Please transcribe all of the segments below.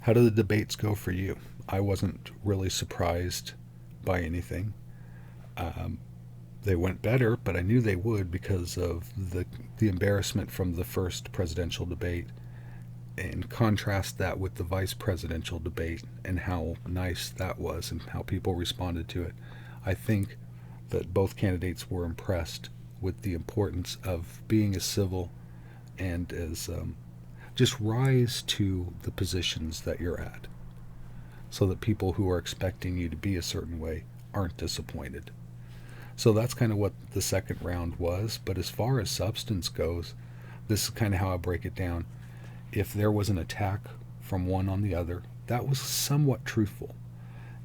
How did the debates go for you? I wasn't really surprised by anything. Um, they went better, but I knew they would because of the embarrassment from the first presidential debate, and contrast that with the vice presidential debate and how nice that was and how people responded to it. I think that both candidates were impressed with the importance of being as civil and as just rise to the positions that you're at so that people who are expecting you to be a certain way aren't disappointed. So that's kind of what the second round was. But as far as substance goes, this is kind of how I break it down. If there was an attack from one on the other, that was somewhat truthful.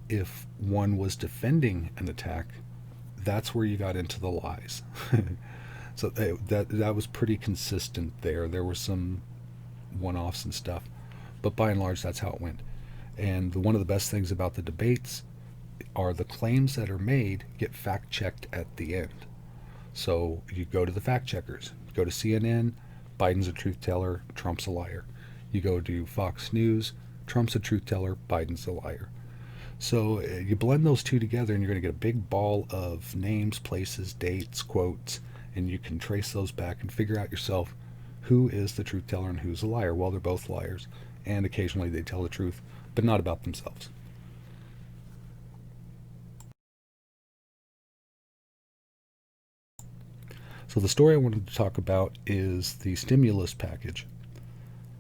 If one was defending an attack, that's where you got into the lies. So that was pretty consistent there. There were some one-offs and stuff, but by and large, that's how it went. And one of the best things about the debates are the claims that are made get fact-checked at the end. So you go to the fact checkers. Go to CNN, Biden's a truth teller, Trump's a liar. You go to Fox News, Trump's a truth teller, Biden's a liar. So you blend those two together and you're going to get a big ball of names, places, dates, quotes, and you can trace those back and figure out yourself who is the truth teller and who's a liar. Well, they're both liars, and occasionally they tell the truth, but not about themselves. So the story I wanted to talk about is the stimulus package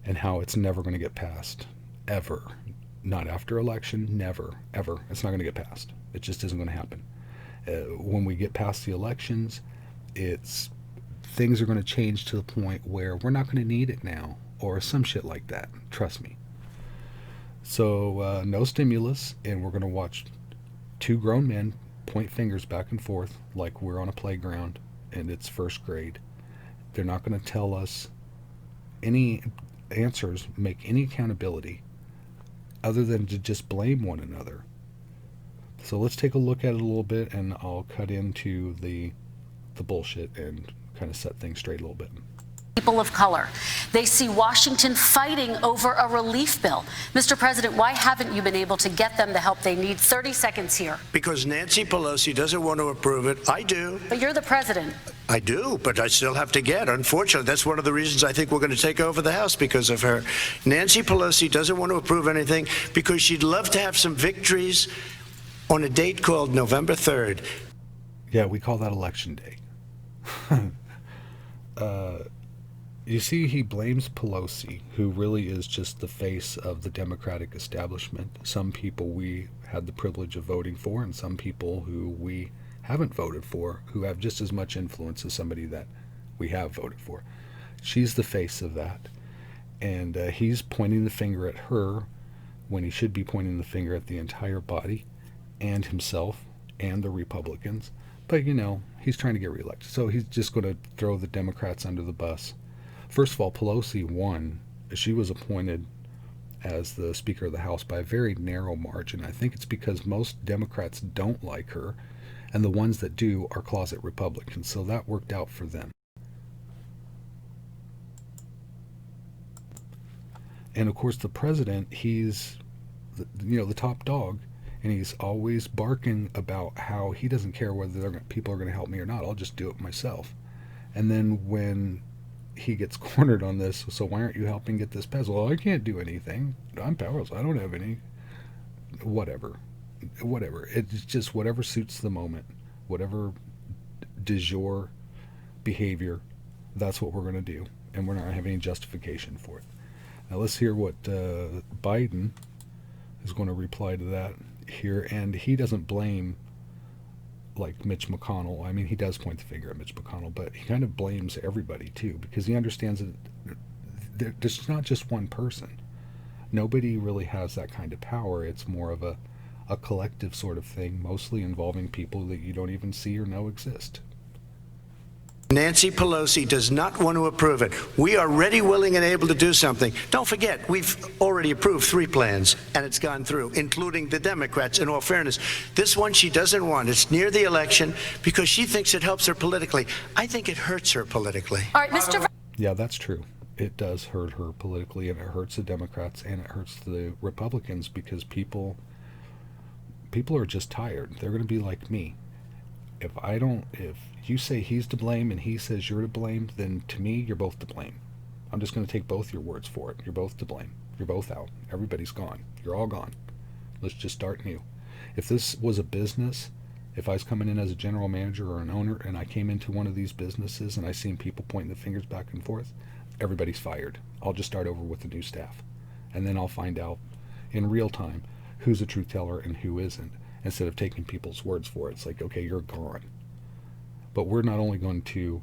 and how it's never going to get passed, ever. Not after election, never, ever. It's not going to get passed. It just isn't going to happen. When we get past the elections, it's things are going to change to the point where we're not going to need it now, or some shit like that. Trust me. So no stimulus, and we're going to watch two grown men point fingers back and forth like we're on a playground and it's first grade. They're not going to tell us any answers, make any accountability, other than to just blame one another. So let's take a look at it a little bit, and I'll cut into the bullshit and kind of set things straight a little bit. People of color. They see Washington fighting over a relief bill. Mr. President, why haven't you been able to get them the help they need? 30 seconds here. Because Nancy Pelosi doesn't want to approve it. I do. But you're the president. I do, but I still have to get. Unfortunately, that's one of the reasons I think we're going to take over the House, because of her. Nancy Pelosi doesn't want to approve anything because she'd love to have some victories on a date called November 3rd. Yeah, we call that election day. You see, he blames Pelosi, who really is just the face of the Democratic establishment. Some people we had the privilege of voting for, and some people who we haven't voted for, who have just as much influence as somebody that we have voted for. She's the face of that. And he's pointing the finger at her when he should be pointing the finger at the entire body and himself and the Republicans. But, you know, he's trying to get reelected. So he's just going to throw the Democrats under the bus. First of all, Pelosi won. She was appointed as the Speaker of the House by a very narrow margin. I think it's because most Democrats don't like her, and the ones that do are closet Republicans. So that worked out for them. And of course, the president, he's the top dog, and he's always barking about how he doesn't care whether people are going to help me or not. I'll just do it myself. And then when he gets cornered on this, so why aren't you helping get this passed? Well, I can't do anything. I'm powerless. I don't have any. Whatever. It's just whatever suits the moment, whatever du jour behavior, that's what we're going to do, and we're not going to have any justification for it. Now let's hear what Biden is going to reply to that here, and he doesn't blame like Mitch McConnell. I mean, he does point the finger at Mitch McConnell, but he kind of blames everybody too, because he understands that there's not just one person. Nobody really has that kind of power. It's more of a collective sort of thing, mostly involving people that you don't even see or know exist. Nancy Pelosi does not want to approve it. We are ready, willing, and able to do something. Don't forget, we've already approved 3 plans, and it's gone through, including the Democrats, in all fairness. This one she doesn't want. It's near the election because she thinks it helps her politically. I think it hurts her politically. All right, Mr. Yeah, that's true. it does hurt her politically, and it hurts the Democrats, and it hurts the Republicans, because people are just tired. They're going to be like me. If you say he's to blame and he says you're to blame, then to me, you're both to blame. I'm just going to take both your words for it. You're both to blame. You're both out. Everybody's gone. You're all gone. Let's just start new. If this was a business, if I was coming in as a general manager or an owner and I came into one of these businesses and I seen people pointing the fingers back and forth, everybody's fired. I'll just start over with the new staff. And then I'll find out in real time who's a truth teller and who isn't, instead of taking people's words for it. It's like, okay, you're gone. But we're not only going to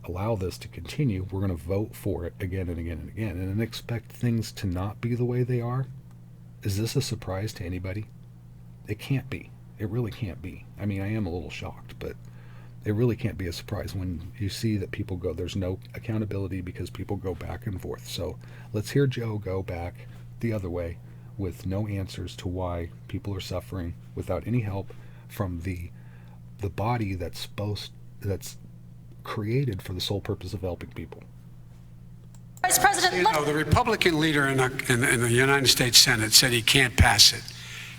allow this to continue, we're going to vote for it again and again and again, and then expect things to not be the way they are. Is this a surprise to anybody? It can't be. It really can't be. I mean, I am a little shocked, but it really can't be a surprise when you see that people go, there's no accountability because people go back and forth. So let's hear Joe go back the other way with no answers to why people are suffering without any help from the body that's created for the sole purpose of helping people. Vice President, the Republican leader in the United States Senate said he can't pass it.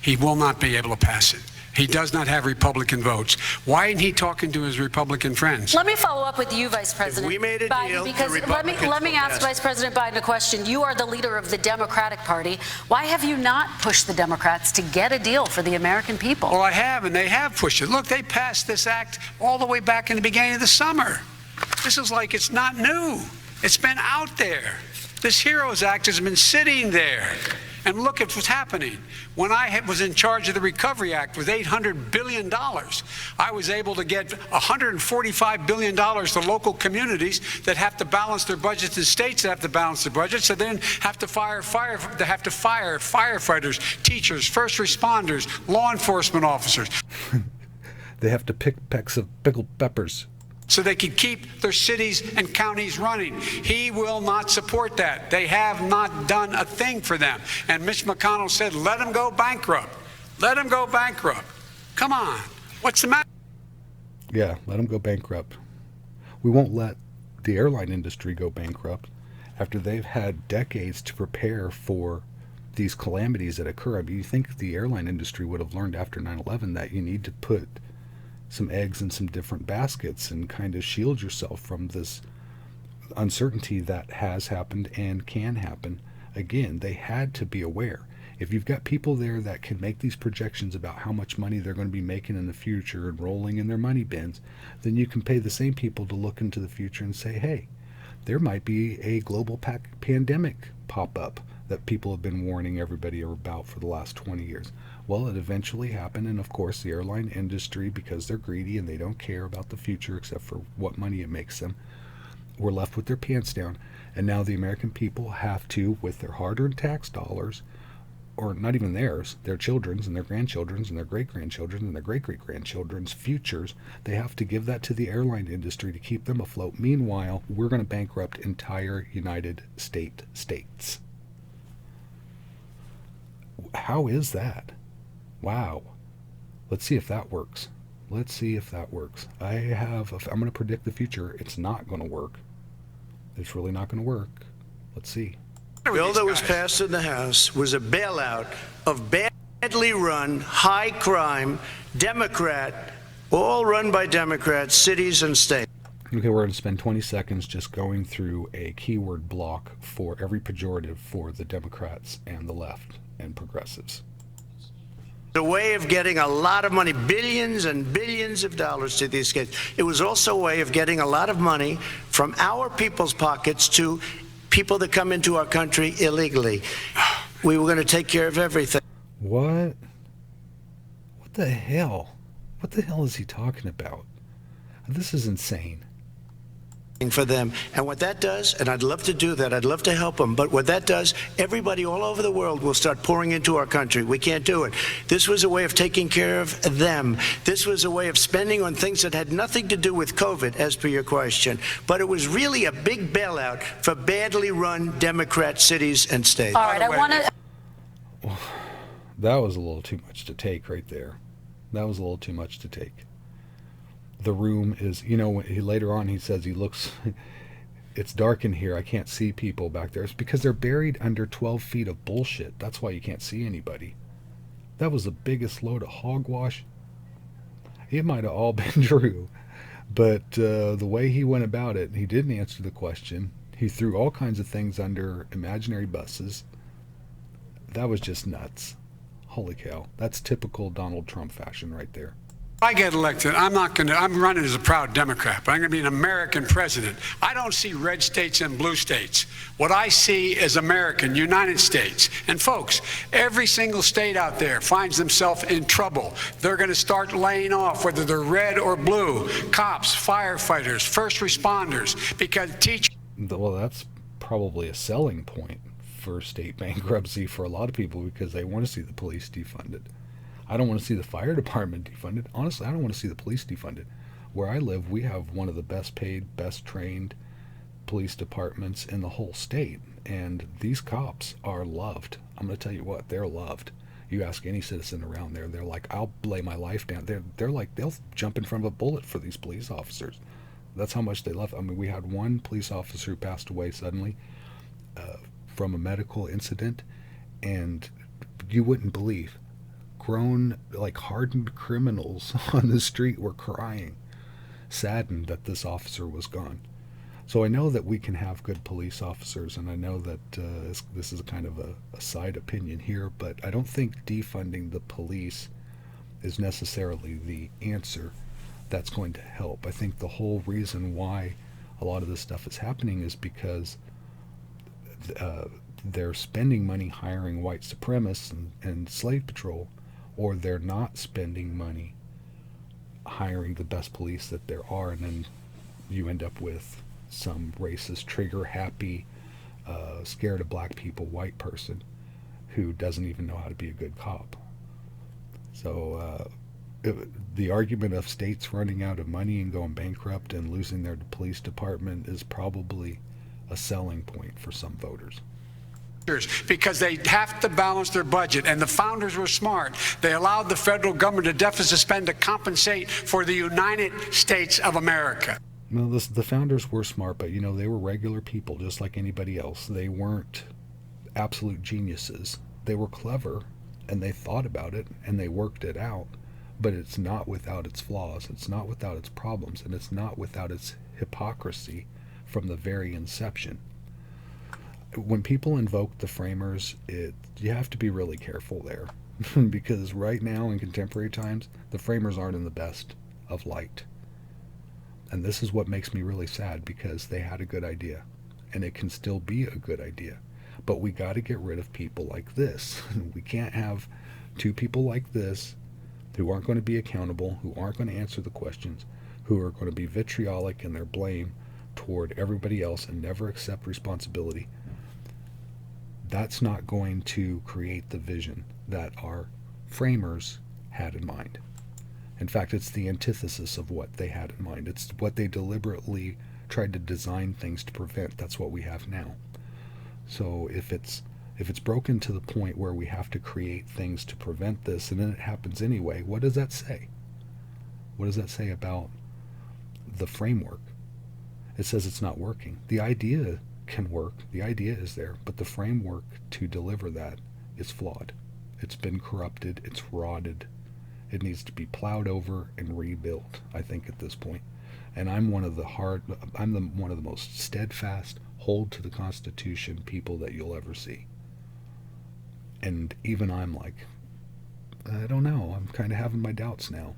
He will not be able to pass it. He does not have Republican votes. Why isn't he talking to his Republican friends? let me follow up with you, Vice President we made a Biden, deal, the because Republicans let me will ask pass. Vice President Biden a question. You are the leader of the Democratic Party. Why have you not pushed the Democrats to get a deal for the American people? Well, I have, and they have pushed it. Look, they passed this act all the way back in the beginning of the summer. This is like it's not new. It's been out there. This HEROES Act has been sitting there. And look at what's happening. When I was in charge of the Recovery Act with $800 billion, I was able to get $145 billion to local communities that have to balance their budgets and states that have to balance their budgets, so then have to fire firefighters, teachers, first responders, law enforcement officers. They have to pick pecks of pickled peppers. So they can keep their cities and counties running. He will not support that. They have not done a thing for them. And Mitch McConnell said, let them go bankrupt. Let them go bankrupt. Come on. What's the matter? Yeah, let them go bankrupt. We won't let the airline industry go bankrupt after they've had decades to prepare for these calamities that occur. I mean, you think the airline industry would have learned after 9/11 that you need to put some eggs in some different baskets and kind of shield yourself from this uncertainty that has happened and can happen again. They had to be aware. If you've got people there that can make these projections about how much money they're going to be making in the future and rolling in their money bins, then you can pay the same people to look into the future and say, hey, there might be a global pandemic pop up that people have been warning everybody about for the last 20 years. Well, it eventually happened, and of course the airline industry, because they're greedy and they don't care about the future except for what money it makes them, were left with their pants down. And now the American people have to, with their hard-earned tax dollars, or not even theirs, their children's and their grandchildren's and their great-grandchildren's and their great-great-grandchildren's futures, they have to give that to the airline industry to keep them afloat. Meanwhile, we're going to bankrupt entire United States. How is that? Wow. Let's see if that works. Let's see if that works. I'm going to predict the future. It's not going to work. It's really not going to work. Let's see. The bill that was passed in the House was a bailout of badly run, high crime, Democrat, all run by Democrats, cities and states. Okay, we're going to spend 20 seconds just going through a keyword block for every pejorative for the Democrats and the left and progressives. A way of getting a lot of money, billions and billions of dollars to these kids. It was also a way of getting a lot of money from our people's pockets to people that come into our country illegally. We were going to take care of everything. What? What the hell? What the hell is he talking about? This is insane. For them. And what that does, and I'd love to do that, I'd love to help them, but what that does, everybody all over the world will start pouring into our country. We can't do it. This was a way of taking care of them. This was a way of spending on things that had nothing to do with COVID, as per your question. But it was really a big bailout for badly run Democrat cities and states. All right, I want to... That was a little too much to take right there. That was a little too much to take. The room is, later on he says he looks, it's dark in here. I can't see people back there. It's because they're buried under 12 feet of bullshit. That's why you can't see anybody. That was the biggest load of hogwash. It might have all been true, but the way he went about it, he didn't answer the question. He threw all kinds of things under imaginary buses. That was just nuts. Holy cow. That's typical Donald Trump fashion right there. I get elected, I'm running as a proud Democrat, but I'm going to be an American president. I don't see red states and blue states. What I see is American, United States. And folks, every single state out there finds themselves in trouble. They're going to start laying off, whether they're red or blue, cops, firefighters, first responders, because teachers. Well, that's probably a selling point for state bankruptcy for a lot of people, because they want to see the police defunded. I don't want to see the fire department defunded. Honestly, I don't want to see the police defunded. Where I live, we have one of the best paid, best trained police departments in the whole state. And these cops are loved. I'm going to tell you what, they're loved. You ask any citizen around there, they're like, I'll lay my life down. They're like, they'll jump in front of a bullet for these police officers. That's how much they love. I mean, we had one police officer who passed away suddenly from a medical incident, and you wouldn't believe. Grown, like hardened criminals on the street were crying, saddened that this officer was gone. So I know that we can have good police officers, and I know that this is a kind of a side opinion here, but I don't think defunding the police is necessarily the answer that's going to help. I think the whole reason why a lot of this stuff is happening is because they're spending money hiring white supremacists and slave patrol, or they're not spending money hiring the best police that there are, and then you end up with some racist, trigger-happy, scared of black people white person who doesn't even know how to be a good cop. So the argument of states running out of money and going bankrupt and losing their police department is probably a selling point for some voters. Because they have to balance their budget, and the founders were smart. They allowed the federal government to deficit spend to compensate for the United States of America. Well, the founders were smart, but they were regular people just like anybody else. They weren't absolute geniuses. They were clever, and they thought about it, and they worked it out. But it's not without its flaws. It's not without its problems, and it's not without its hypocrisy from the very inception. When people invoke the framers, you have to be really careful there, because right now in contemporary times, the framers aren't in the best of light. And this is what makes me really sad, because they had a good idea, and it can still be a good idea. But we got to get rid of people like this. We can't have two people like this who aren't going to be accountable, who aren't going to answer the questions, who are going to be vitriolic in their blame toward everybody else and never accept responsibility. That's not going to create the vision that our framers had in mind. In fact, it's the antithesis of what they had in mind. It's what they deliberately tried to design things to prevent. That's what we have now. So if it's broken to the point where we have to create things to prevent this, and then it happens anyway, what does that say? What does that say about the framework? It says it's not working. The idea can work. The idea is there, but the framework to deliver that is flawed. It's been corrupted. It's rotted. It needs to be plowed over and rebuilt, I think, at this point. And I'm one of the most steadfast, hold to the Constitution people that you'll ever see. And even I'm like, I don't know. I'm kind of having my doubts now.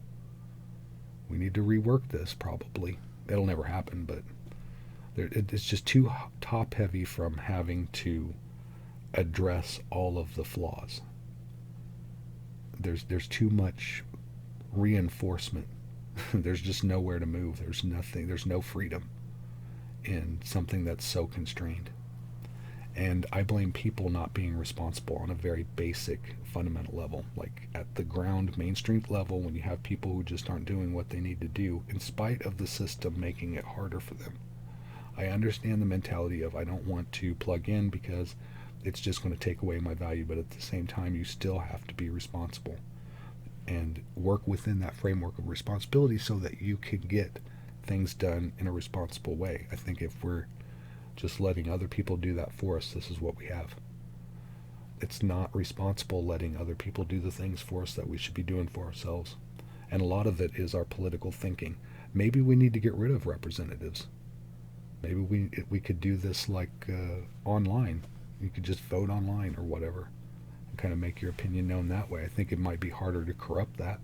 We need to rework this, probably. It'll never happen, but it's just too top heavy from having to address all of the flaws. There's too much reinforcement. There's just nowhere to move. There's nothing. There's no freedom in something that's so constrained. And I blame people not being responsible on a very basic, fundamental level. Like at the ground, Main Street level, when you have people who just aren't doing what they need to do, in spite of the system making it harder for them. I understand the mentality of I don't want to plug in because it's just going to take away my value, but at the same time, you still have to be responsible and work within that framework of responsibility so that you can get things done in a responsible way. I think if we're just letting other people do that for us. This is what we have. It's not responsible letting other people do the things for us that we should be doing for ourselves. And a lot of it is our political thinking. Maybe we need to get rid of representatives. Maybe we could do this like online. You could just vote online or whatever and kind of make your opinion known that way. I think it might be harder to corrupt that,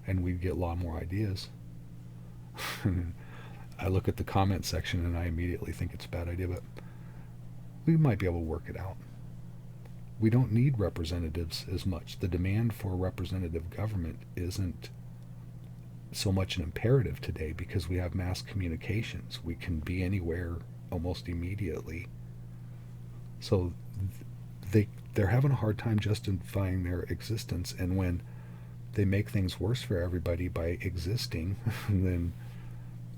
and we'd get a lot more ideas. I look at the comment section and I immediately think it's a bad idea, but we might be able to work it out. We don't need representatives as much. The demand for representative government isn't so much an imperative today because we have mass communications. We can be anywhere almost immediately. So they're having a hard time justifying their existence, and when they make things worse for everybody by existing, then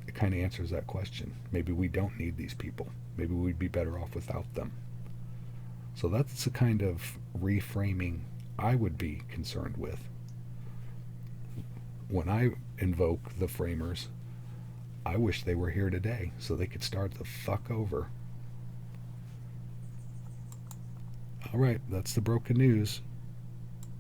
it kind of answers that question. Maybe we don't need these people. Maybe we'd be better off without them. So that's the kind of reframing I would be concerned with. When I invoke the framers, I wish they were here today so they could start the fuck over. All right, that's the broken news.